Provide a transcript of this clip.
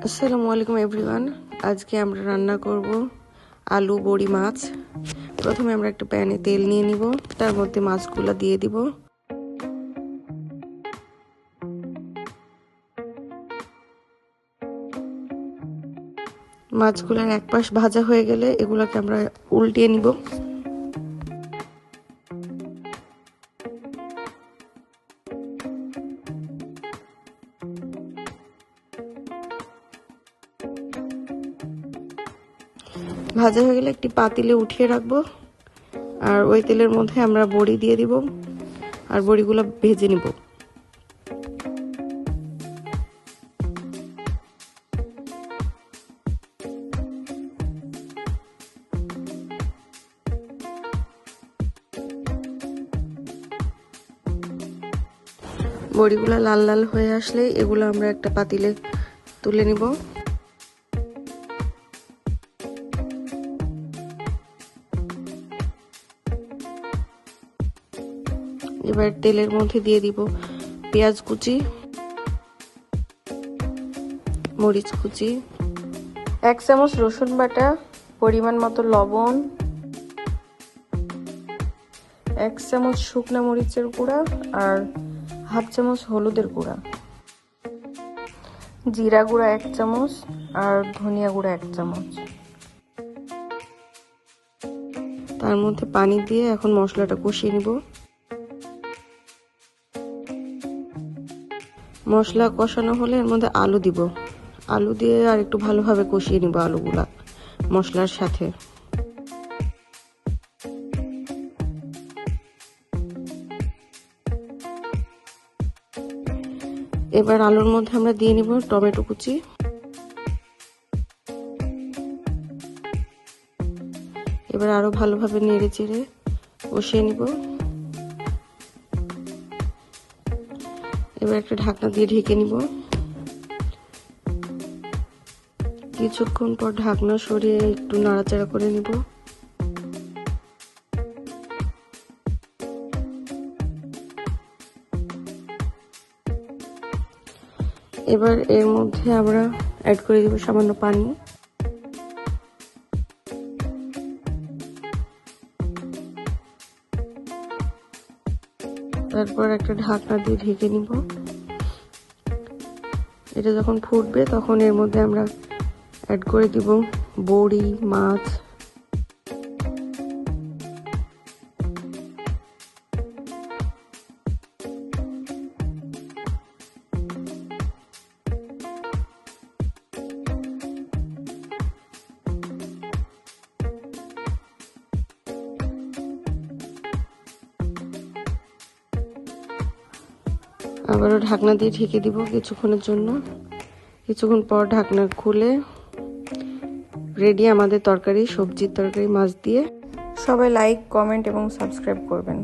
আসসালামু আলাইকুম এভরিওয়ান। আজকে আমরা রান্না করব আলু বড়ি মাছ। প্রথমে আমরা একটা প্যানে তেল নিয়ে নিব, তার মধ্যে মাছগুলো দিয়ে দিব। মাছগুলোর এক পাশ ভাজা হয়ে গেলে এগুলোকে আমরা উল্টিয়ে নিব। ভাজা হয়ে গেলে একটি পাতিলে উঠিয়ে রাখবো, আর ওই তেলের মধ্যে আমরা বড়ি দিয়ে দিব আর বড়িগুলো ভেজে নিব। বড়িগুলো লাল লাল হয়ে আসলে এগুলো আমরা একটা পাতিলে তুলে নিব। এবার তেলের মধ্যে দিয়ে দিব পেঁয়াজ কুচি, মরিচ কুচি, 1 চামচ রসুন বাটা, পরিমাণ মতো লবণ, 1 চামচ শুকনা মরিচের গুঁড়া আর 1/2 চামচ হলুদের গুঁড়া, জিরা গুঁড়া 1 চামচ আর ধনিয়া গুঁড়া 1 চামচ। তার মধ্যে পানি দিয়ে এখন মশলাটা কষিয়ে নিব। মশলা কষানো হলে এর মধ্যে আলু দিব। আলু দিয়ে আর একটু ভালোভাবে কষিয়ে নিব আলুগুলা মশলার সাথে। এবার আলুর মধ্যে আমরা দিয়ে নিব টমেটো কুচি। এবার আরো ভালোভাবে নেড়ে চেড়ে কষিয়ে নিব। এবার একটা ঢাকনা দিয়ে ঢেকে নিব। কিছুক্ষণ পর ঢাকনা সরিয়ে একটু নাড়াচাড়া করে নিব। এবার এর মধ্যে আমরা অ্যাড করে দিব সামান্য পানি। তারপর একটা ঢাকনা দিয়ে ঢেকে নিব। এটা যখন ফুটবে তখন এর মধ্যে আমরা অ্যাড করে দিব বড়ি মাছ। আবারও ঢাকনা দিয়ে ঢেকে দিব কিছুক্ষণের জন্য। কিছুক্ষণ পর ঢাকনা খুলে রেডি আমাদের তরকারি, সবজির তরকারি মাছ দিয়ে। সবাই লাইক, কমেন্ট এবং সাবস্ক্রাইব করবেন।